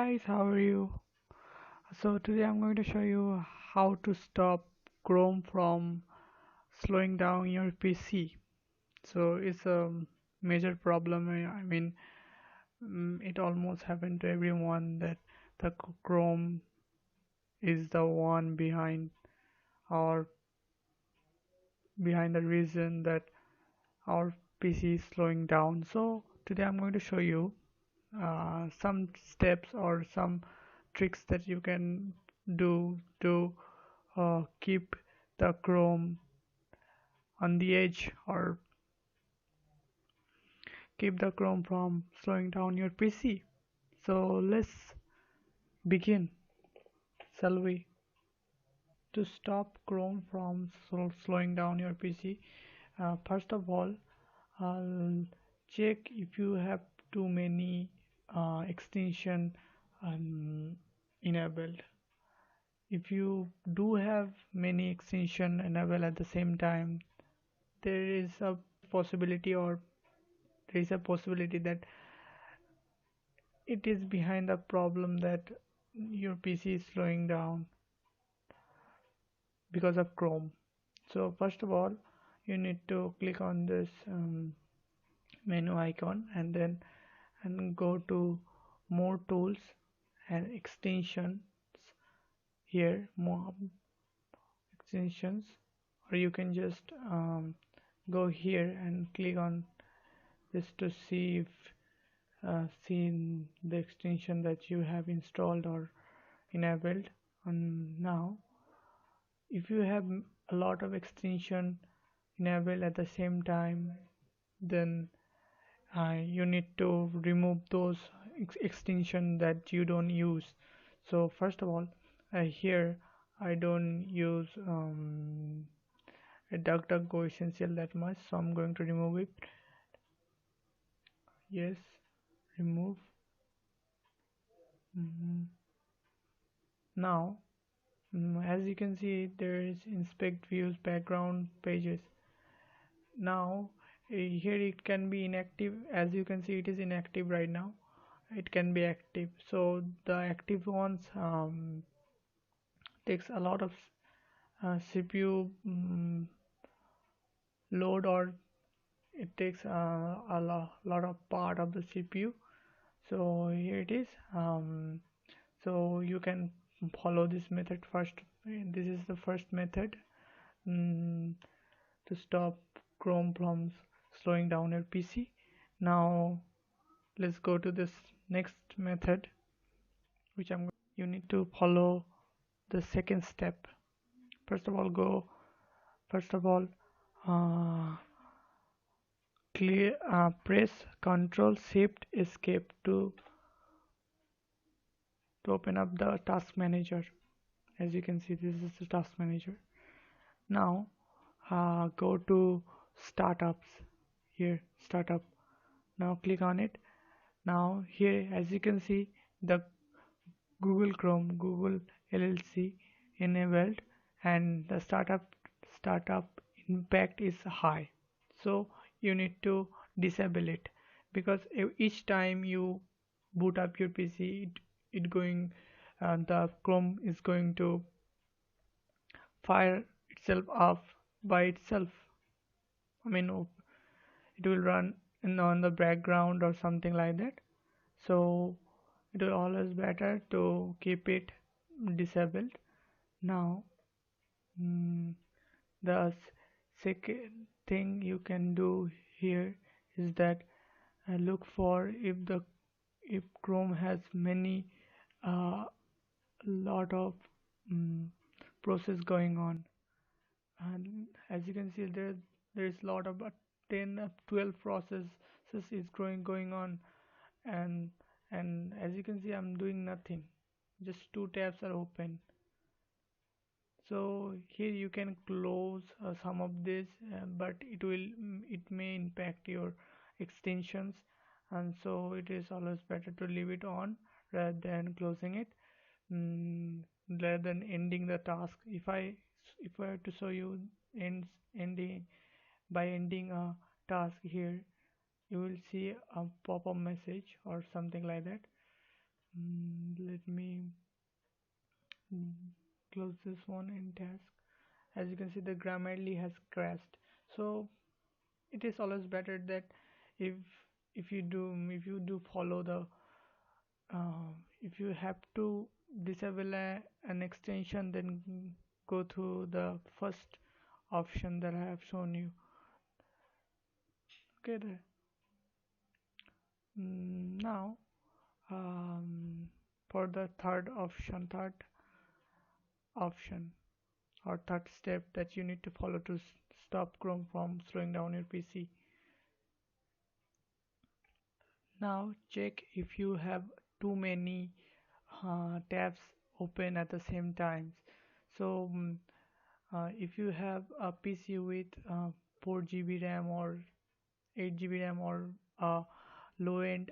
guys, how are you? So today I'm going to show you how to stop Chrome from slowing down your PC. So it's a major problem. It almost happened to everyone that the Chrome is the one our behind the reason that our PC is slowing down. So today I'm going to show you some steps or some tricks that you can do to keep the Chrome on the edge or keep the Chrome from slowing down your PC. So let's begin, shall we? To stop Chrome from slowing down your PC, first of all, I'll check if you have too many extension um, enabled. If you do have many extension enabled at the same time, there is a possibility or there is a possibility that it is behind the problem that your PC is slowing down because of Chrome. So first of all, you need to click on this menu icon and go to more tools and extensions. Here more extensions, or you can just go here and click on this to see if see the extension that you have installed or enabled. And now if you have a lot of extension enabled at the same time, then you need to remove those extension that you don't use. So first of all, here I don't use a DuckDuckGo essential that much, so I'm going to remove it. Yes, remove. Mhm. Now, as you can see, there is inspect views background pages. Now here it can be inactive. As you can see, it is inactive right now. It can be active, so the active ones takes a lot of CPU load, or it takes lot of part of the CPU. So here it is. So you can follow this method first. This is the first method mm, to stop Chrome from slowing down your PC. Now let's go to this next method, which you need to follow the second step. First of all, first of all uh, press Control Shift Escape to open up the task manager. As you can see, this is the task manager. Now go to startups. Here, startup. Now click on it. Now here, as you can see, the Google Chrome, Google LLC enabled, and the startup impact is high. So you need to disable it, because each time you boot up your PC, it going the Chrome is going to fire itself off by itself. I mean, it will run on the background or something like that. So it will always better to keep it disabled. Now mm, the second thing you can do here is that look for if Chrome has many lot of mm, process going on. And as you can see, there is lot of 10 12 processes is going on. And and as you can see, I'm doing nothing, just two tabs are open. So here you can close some of this, but it may impact your extensions, and so it is always better to leave it on rather than closing it, mm, rather than ending the task. If I have to show you ends ending by ending a task, here you will see a pop-up message or something like that. Let me mm, close this one in task. As you can see, the Grammarly has crashed. So it is always better that if if you do follow the if you have to disable an extension, then go to the first option that I have shown you. Okay, there. Now, for the third option or third step that you need to follow to stop Chrome from slowing down your PC. Now check if you have too many tabs open at the same time. So if you have a PC with 4 GB RAM or 8 GB RAM or a low-end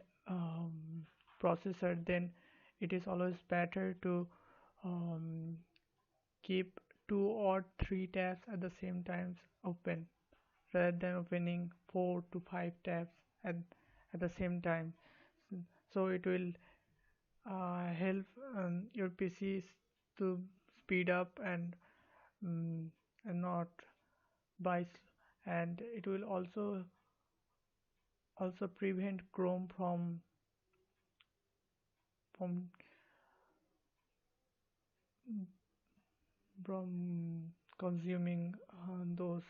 processor, then it is always better to um, keep 2 or 3 tabs at the same time open rather than opening 4 to 5 tabs at, at the same time. So it will help your PCs to speed up mm, and not by and it will also prevent Chrome from from consuming those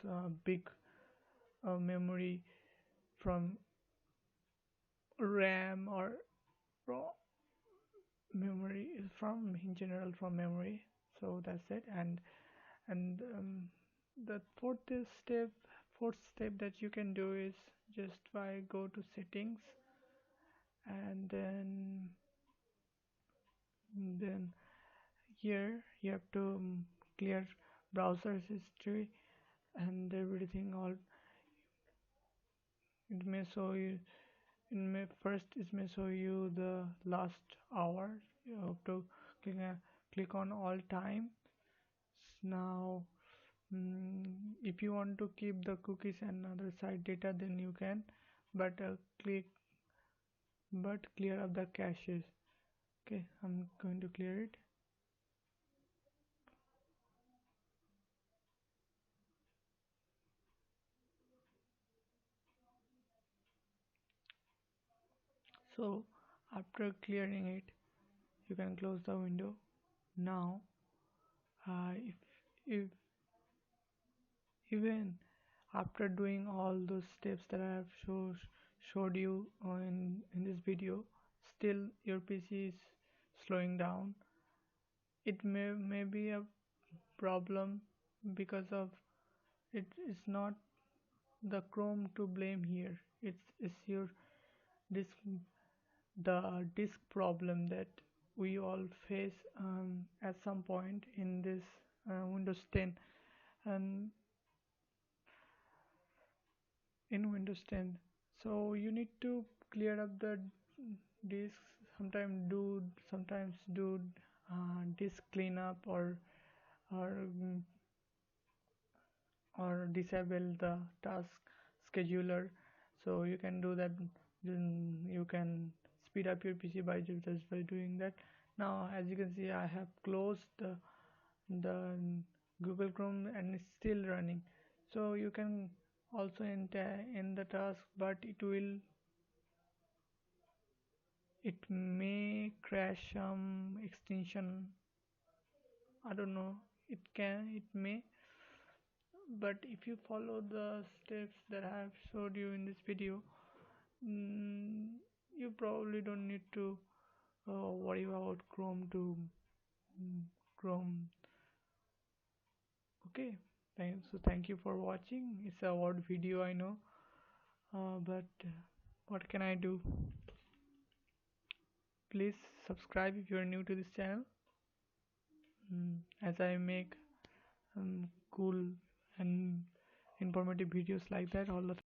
big memory from RAM or raw memory is from in general from memory. So that's it. And the fourth step that you can do is just by go to settings, and then here you have to clear browser history and everything. All it may show you, it may show you the last hour. You have to click, click on all time. Now if you want to keep the cookies and other site data, then you can, but clear up the caches. Okay, I'm going to clear it. So after clearing it, you can close the window. Now if even after doing all those steps that I have showed you in this video, still your PC is slowing down, it may be a problem because of it is not the Chrome to blame here. It's your disk, the disk problem that we all face at some point in this Windows 10 and in Windows 10. So you need to clear up the disk. Sometimes do disk cleanup or mm, or disable the task scheduler. So you can do that. Then you can speed up your PC by just by doing that. Now as you can see, I have closed the Google Chrome and it's still running. So you can also end the task, but it may crash some extension. I don't know, it may, but if you follow the steps that I have showed you in this video, mm, you probably don't need to worry about mm, Chrome. Okay, thank you for watching. It's a odd video, I know, but what can I do? Please subscribe if you are new to this channel, as I make cool and informative videos like that all the time.